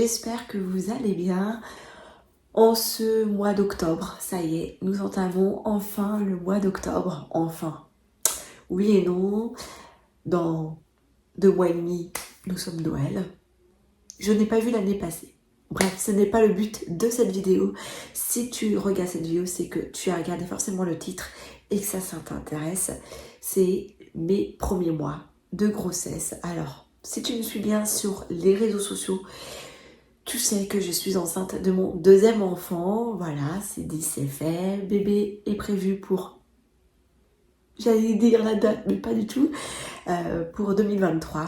j'espère que vous allez bien. En ce mois d'octobre, ça y est, nous entamons enfin le mois d'octobre, enfin. Oui et non, dans 2 mois et demi, nous sommes Noël. Je n'ai pas vu l'année passée. Bref, ce n'est pas le but de cette vidéo. Si tu regardes cette vidéo, c'est que tu as regardé forcément le titre et que ça t'intéresse. C'est mes premiers mois de grossesse. Alors, si tu me suis bien sur les réseaux sociaux, tu sais que je suis enceinte de mon deuxième enfant. Voilà, c'est dit, c'est fait. Bébé est prévu pour, j'allais dire la date, mais pas du tout, pour 2023.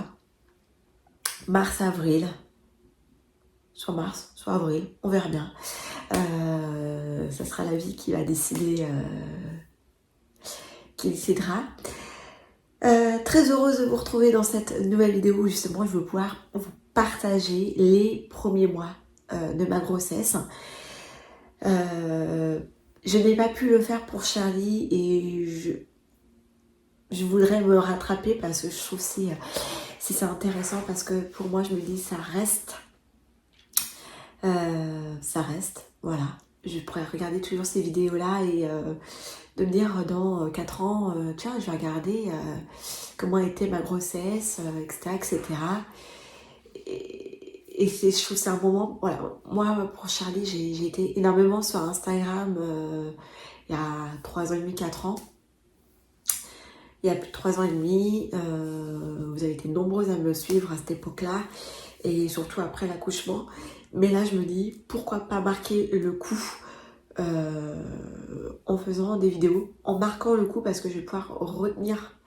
Mars-avril. Soit mars, soit avril, on verra bien. Ça sera la vie qui va décider, qui décidera. Très heureuse de vous retrouver dans cette nouvelle vidéo où justement je veux pouvoir vous partager les premiers mois de ma grossesse. Je n'ai pas pu le faire pour Charlie et je voudrais me rattraper parce que je trouve si c'est intéressant parce que pour moi je me dis ça reste, voilà. Je pourrais regarder toujours ces vidéos là et de me dire dans 4 ans, tiens je vais regarder comment était ma grossesse, etc. etc. Et je trouve que c'est un moment, voilà, moi pour Charlie j'ai été énormément sur Instagram il y a 3 ans et demi, 4 ans. Il y a plus de 3 ans et demi, vous avez été nombreuses à me suivre à cette époque-là et surtout après l'accouchement. Mais là je me dis pourquoi pas marquer le coup en faisant des vidéos, en marquant le coup parce que je vais pouvoir retenir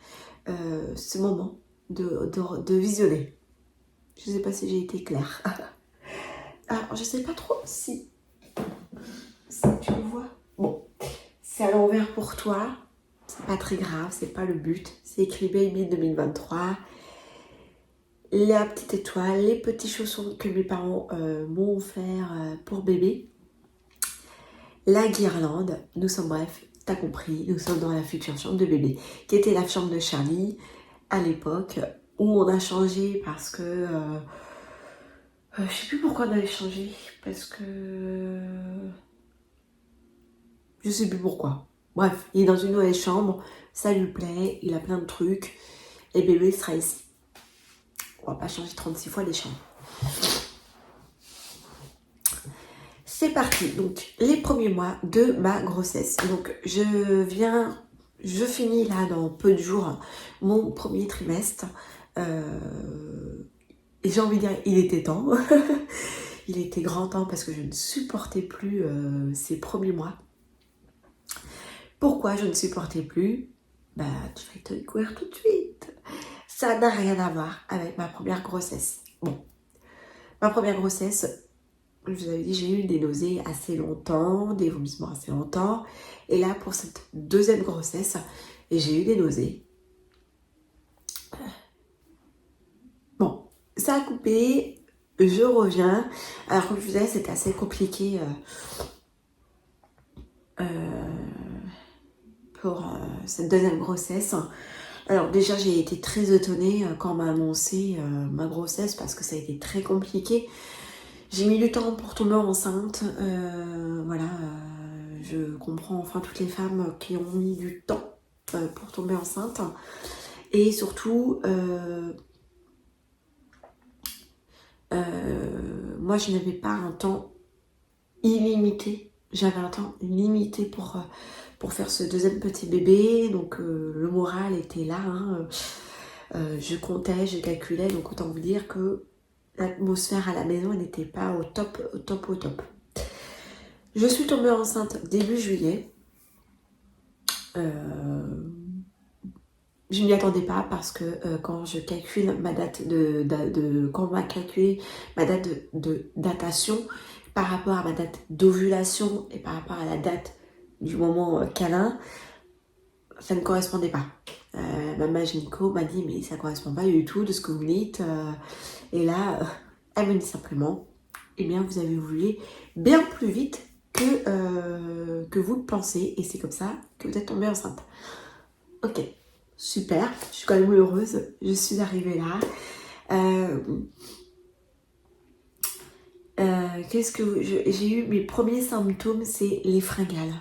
ce moment de visionner. Je ne sais pas si j'ai été claire. Alors, je sais pas trop si tu le vois. Bon, c'est à l'envers pour toi. C'est pas très grave, c'est pas le but. C'est écrit Baby 2023. La petite étoile, les petits chaussons que mes parents m'ont offert pour bébé. La guirlande. Nous sommes, bref, t'as compris, nous sommes dans la future chambre de bébé, qui était la chambre de Charlie à l'époque, où on a changé parce que... je sais plus pourquoi on avait changé, parce que... je sais plus pourquoi. Bref, il est dans une nouvelle chambre, ça lui plaît, il a plein de trucs, et bébé sera ici. On va pas changer 36 fois les chambres. C'est parti, donc les premiers mois de ma grossesse. Donc je finis là dans peu de jours mon premier trimestre. Et j'ai envie de dire, il était temps. Il était grand temps parce que je ne supportais plus ces premiers mois. Pourquoi je ne supportais plus? Bah, tu vas te découvrir tout de suite. Ça n'a rien à voir avec ma première grossesse. Bon, ma première grossesse, je vous avais dit, j'ai eu des nausées assez longtemps, des vomissements assez longtemps. Et là, pour cette deuxième grossesse, j'ai eu des nausées. Bon, ça a coupé, je reviens. Alors, comme je vous disais, c'était assez compliqué pour cette deuxième grossesse. Alors déjà, j'ai été très étonnée quand on m'a annoncé ma grossesse parce que ça a été très compliqué. J'ai mis du temps pour tomber enceinte. Voilà, je comprends enfin toutes les femmes qui ont mis du temps pour tomber enceinte. Et surtout, moi, je n'avais pas un temps illimité. J'avais un temps limité pour faire ce deuxième petit bébé. Donc, le moral était là. Hein. Je comptais, je calculais. Donc, autant vous dire que l'atmosphère à la maison n'était pas au top, au top, au top. Je suis tombée enceinte début juillet. Je n'y attendais pas parce que quand je calcule ma date quand on m'a calculé ma date de datation par rapport à ma date d'ovulation et par rapport à la date du moment câlin, ça ne correspondait pas. Ma gynéco m'a dit mais ça ne correspond pas du tout de ce que vous dites. Et là, elle me dit simplement, eh bien vous avez ovulé bien plus vite que vous le pensez et c'est comme ça que vous êtes tombée enceinte. Ok. Super, je suis quand même heureuse, je suis arrivée là. Qu'est-ce que j'ai eu mes premiers symptômes, c'est les fringales.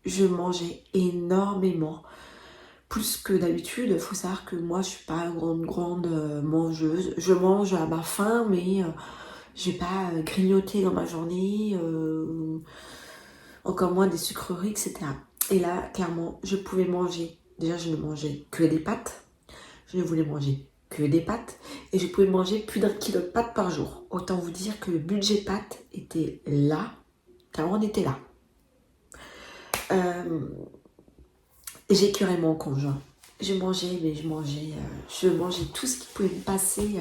Je mangeais énormément, plus que d'habitude. Il faut savoir que moi, je suis pas une grande mangeuse. Je mange à ma faim, mais je vais pas grignoter dans ma journée, encore moins des sucreries, etc. Et là, clairement, je pouvais manger. Déjà, je ne mangeais que des pâtes. Je ne voulais manger que des pâtes. Et je pouvais manger plus d'1 kilo de pâtes par jour. Autant vous dire que le budget pâtes était là. Clairement, on était là. J'écœurais mon conjoint. Je mangeais tout ce qui pouvait me passer.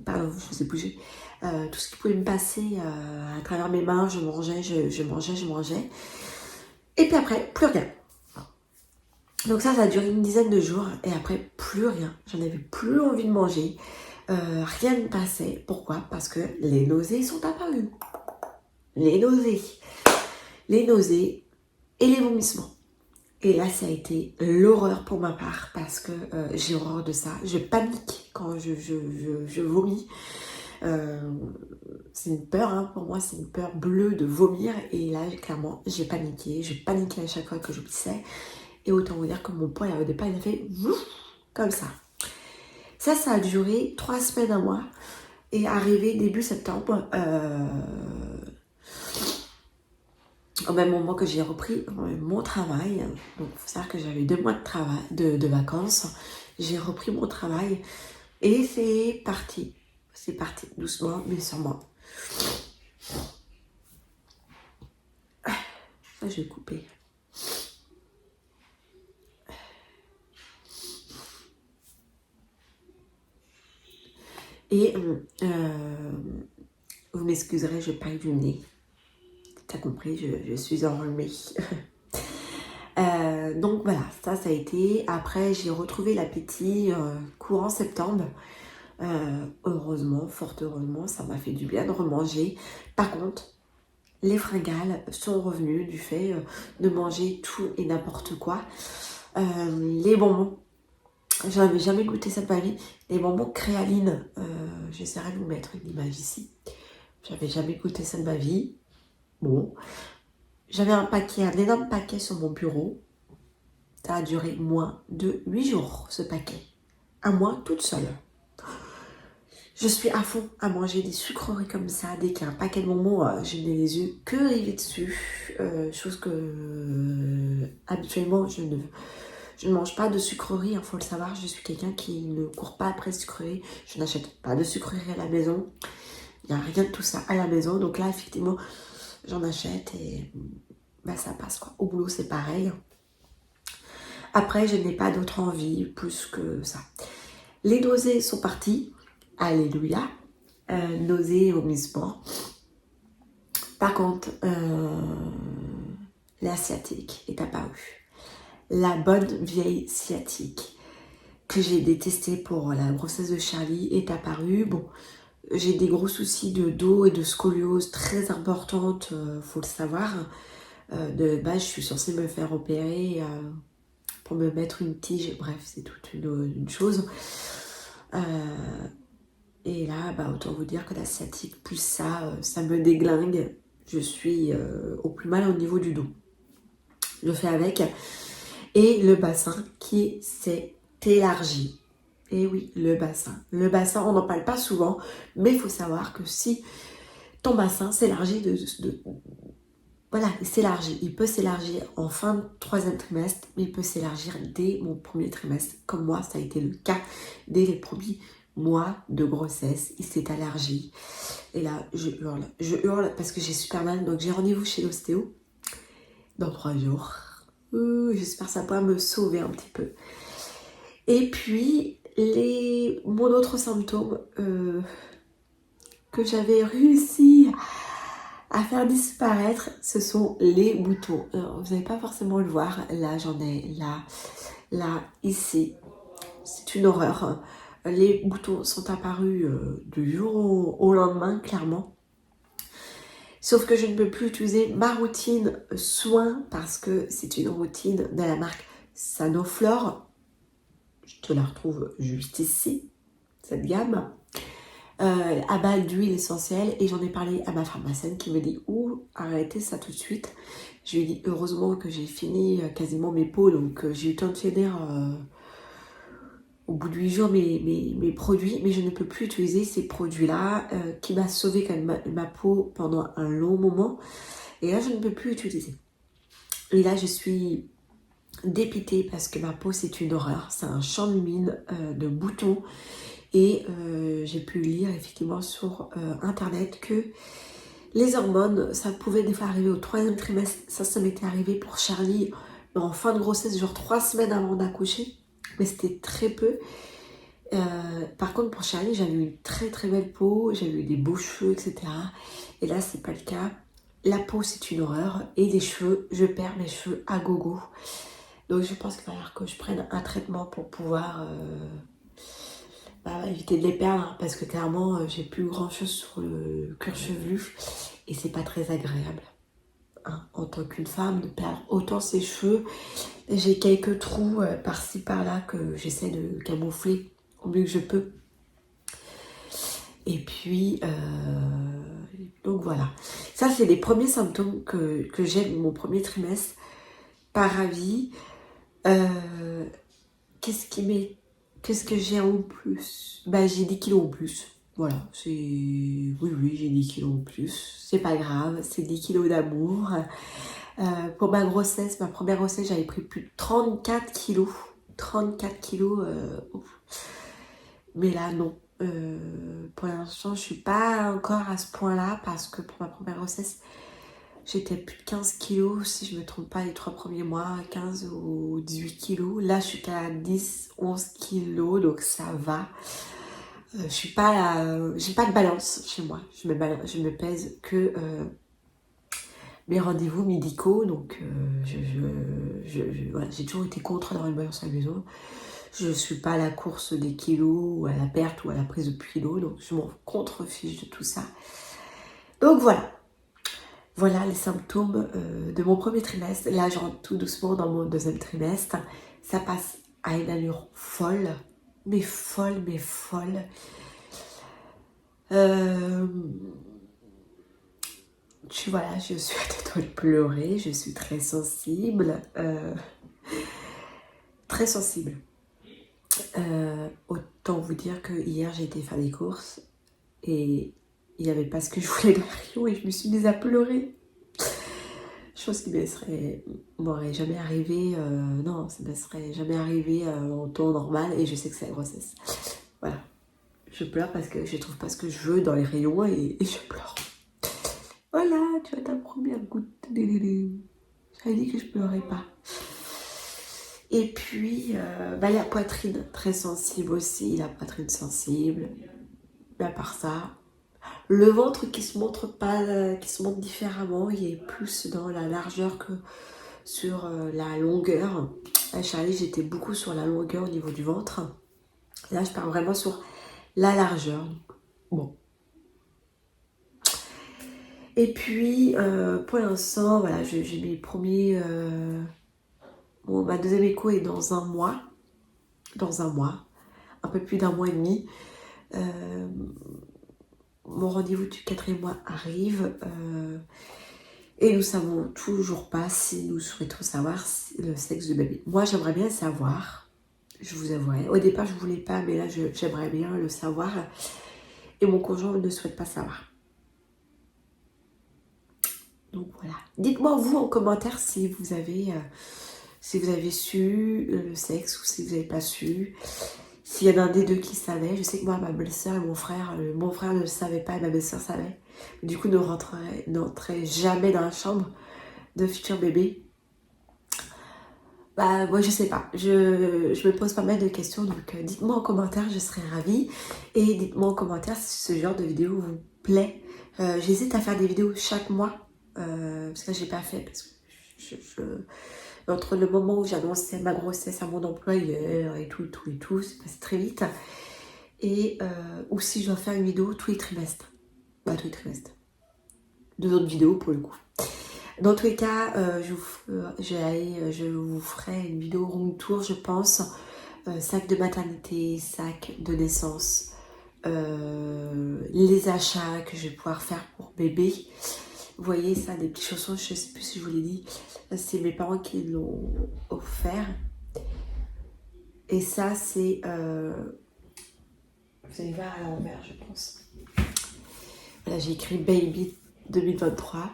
Pardon, je vous ai bougé. Tout ce qui pouvait me passer à travers mes mains, je mangeais. Et puis après, plus rien. Donc ça a duré une dizaine de jours. Et après, plus rien. J'en avais plus envie de manger. Rien ne passait. Pourquoi? Parce que les nausées sont apparues. Les nausées et les vomissements. Et là, ça a été l'horreur pour ma part parce que j'ai horreur de ça. Je panique quand je vomis. C'est une peur, hein, pour moi, c'est une peur bleue de vomir. Et là, clairement, j'ai paniqué. Je paniquais à chaque fois que je pissais. Et autant vous dire que mon poids, au départ, il a fait comme ça. Ça a duré 3 semaines, 1 mois. Et arrivé début septembre, au même moment que j'ai repris mon travail, donc il faut savoir que j'avais 2 mois de travail, de vacances, j'ai repris mon travail et c'est parti doucement mais sûrement. Ça, je vais couper. Et vous m'excuserez, je parle du nez. T'as compris, je suis enrhumée. Donc voilà, ça a été. Après, j'ai retrouvé l'appétit courant septembre. Heureusement, fort heureusement, ça m'a fait du bien de remanger. Par contre, les fringales sont revenues du fait de manger tout et n'importe quoi. Les bonbons, je n'avais jamais goûté ça de ma vie. Les bonbons créaline, j'essaierai de vous mettre une image ici. J'avais jamais goûté ça de ma vie. Bon, j'avais un énorme paquet sur mon bureau. Ça a duré moins de 8 jours, ce paquet. À moi, toute seule. Je suis à fond à manger des sucreries comme ça. Dès qu'il y a un paquet de bonbons, je n'ai les yeux que rivés dessus. Chose que habituellement, je ne mange pas de sucreries. Il faut le savoir, je suis quelqu'un qui ne court pas après sucreries. Je n'achète pas de sucreries à la maison. Il n'y a rien de tout ça à la maison. Donc là, effectivement, j'en achète et bah, ça passe quoi. Au boulot, c'est pareil. Après, je n'ai pas d'autre envie plus que ça. Les nausées sont parties. Alléluia. Nausées et vomissements. Par contre, la sciatique est apparue. La bonne vieille sciatique que j'ai détestée pour la grossesse de Charlie est apparue. Bon, j'ai des gros soucis de dos et de scoliose très importantes, faut le savoir. De base, je suis censée me faire opérer pour me mettre une tige. Bref, c'est toute une chose. Et là, bah, autant vous dire que la sciatique, plus ça me déglingue. Je suis au plus mal au niveau du dos. Je fais avec. Et le bassin qui s'est élargi. Et oui, le bassin. Le bassin, on n'en parle pas souvent, mais il faut savoir que si ton bassin s'élargit voilà, il s'élargit. Il peut s'élargir en fin de 3e trimestre, mais il peut s'élargir dès mon 1er trimestre. Comme moi, ça a été le cas dès les premiers mois de grossesse. Il s'est élargi. Et là, je hurle. Je hurle parce que j'ai super mal. Donc, j'ai rendez-vous chez l'ostéo dans 3 jours. J'espère que ça pourra me sauver un petit peu. Et puis, mon autre symptôme que j'avais réussi à faire disparaître, ce sont les boutons. Alors, vous n'allez pas forcément le voir. Là, j'en ai là, ici. C'est une horreur. Les boutons sont apparus du jour au lendemain, clairement. Sauf que je ne peux plus utiliser ma routine soin parce que c'est une routine de la marque Sanoflore. Je te la retrouve juste ici, cette gamme. à base d'huile essentielle. Et j'en ai parlé à ma pharmacienne qui me dit « Ouh, arrêtez ça tout de suite ». Je lui ai dit heureusement que j'ai fini quasiment mes pots, donc j'ai eu le temps de finir au bout de 8 jours mes produits, mais je ne peux plus utiliser ces produits-là qui m'a sauvé quand même ma peau pendant un long moment. Et là, je ne peux plus utiliser. Et là, je suis dépitée parce que ma peau, c'est une horreur. C'est un champ de mine de boutons. Et j'ai pu lire effectivement sur internet que les hormones, ça pouvait des fois arriver au 3e trimestre. Ça m'était arrivé pour Charlie en fin de grossesse, genre 3 semaines avant d'accoucher. Mais c'était très peu. Par contre, pour Charlie, j'avais eu une très très belle peau. J'avais eu des beaux cheveux, etc. Et là, c'est pas le cas. La peau, c'est une horreur. Et les cheveux, je perds mes cheveux à gogo. Donc, je pense qu'il va falloir que je prenne un traitement pour pouvoir éviter de les perdre. Hein, parce que clairement, j'ai plus grand chose sur le cuir chevelu. Et c'est pas très agréable. Hein, en tant qu'une femme, de perdre autant ses cheveux. J'ai quelques trous par-ci par-là que j'essaie de camoufler au mieux que je peux. Et puis, donc voilà. Ça, c'est les premiers symptômes que j'ai de mon premier trimestre. Par avis, qu'est-ce que j'ai en plus? Bah, j'ai 10 kilos en plus. Voilà, oui, j'ai 10 kilos en plus. C'est pas grave, c'est 10 kilos d'amour. Pour ma grossesse, ma première grossesse, j'avais pris plus de 34 kilos. 34 kilos. Mais là, non. Pour l'instant, je suis pas encore à ce point-là parce que pour ma première grossesse, j'étais plus de 15 kilos, si je me trompe pas, les 3 premiers mois, 15 ou 18 kilos. Là, je suis qu'à 10, 11 kilos, donc ça va. Je suis pas, j'ai pas de balance chez moi. Je me pèse que mes rendez-vous médicaux, donc voilà, j'ai toujours été contre d'avoir une balance à la maison. Je ne suis pas à la course des kilos ou à la perte ou à la prise de kilos, donc je m'en contrefiche de tout ça. Donc voilà. Voilà les symptômes de mon premier trimestre. Là, je rentre tout doucement dans mon 2e trimestre. Ça passe à une allure folle, mais folle, mais folle. Voilà, je suis à deux doigts de pleurer, je suis très sensible. Très sensible. Autant vous dire que hier j'ai été faire des courses et il n'y avait pas ce que je voulais dans le rayon et je me suis mise à pleurer. Chose qui m'aurait jamais arrivé, non, ça ne serait jamais arrivé en temps normal et je sais que c'est la grossesse. Voilà, je pleure parce que je trouve pas ce que je veux dans les rayons et je pleure. Voilà, tu as ta première goutte. J'avais dit que je pleurais pas. Et puis, la poitrine très sensible aussi, la poitrine sensible. Mais à part ça, le ventre qui se montre différemment, il est plus dans la largeur que sur la longueur. À Charlie, j'étais beaucoup sur la longueur au niveau du ventre. Là, je pars vraiment sur la largeur. Bon. Et puis, pour l'instant, voilà, j'ai mes premiers... ma 2e écho est dans un mois. Dans un mois. Un peu plus d'un mois et demi. Mon rendez-vous du 4e mois arrive. Et nous savons toujours pas si nous souhaitons savoir le sexe du bébé. Moi, j'aimerais bien le savoir. Je vous avouerai. Au départ, je voulais pas, mais là, j'aimerais bien le savoir. Et mon conjoint ne souhaite pas savoir. Donc voilà. Dites-moi vous en commentaire si vous avez su le sexe ou si vous n'avez pas su. S'il y en a un des deux qui savait. Je sais que moi, ma belle-sœur et mon frère ne le savait pas et ma belle-sœur savait. Du coup, n'entrait jamais dans la chambre de futur bébé. Bah, moi, je sais pas. Je me pose pas mal de questions. Donc, dites-moi en commentaire, je serais ravie. Et dites-moi en commentaire si ce genre de vidéo vous plaît. J'hésite à faire des vidéos chaque mois. Parce que j'ai pas fait. Parce que entre le moment où j'annonçais ma grossesse à mon employeur et tout, c'est passé très vite. Et ou si je dois faire une vidéo tous les trimestres. Bah, tous les trimestres. 2 autres vidéos pour le coup. Dans tous les cas, je vous ferai une vidéo room tour, je pense. Sac de maternité, sac de naissance, les achats que je vais pouvoir faire pour bébé. Vous voyez ça, des petits chaussons, je sais plus si je vous l'ai dit. C'est mes parents qui l'ont offert. Et ça, c'est... vous allez voir à l'envers, je pense. Voilà, j'ai écrit Baby 2023.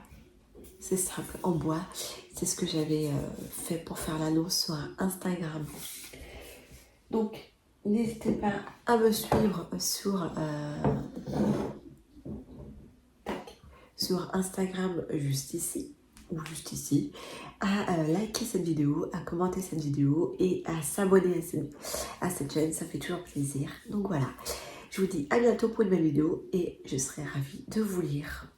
C'est simple, en bois. C'est ce que j'avais fait pour faire l'annonce sur Instagram. Donc, n'hésitez pas à me suivre sur Instagram juste ici ou juste ici, à liker cette vidéo, à commenter cette vidéo et à s'abonner à cette chaîne, ça fait toujours plaisir. Donc voilà, je vous dis à bientôt pour une nouvelle vidéo et je serai ravie de vous lire.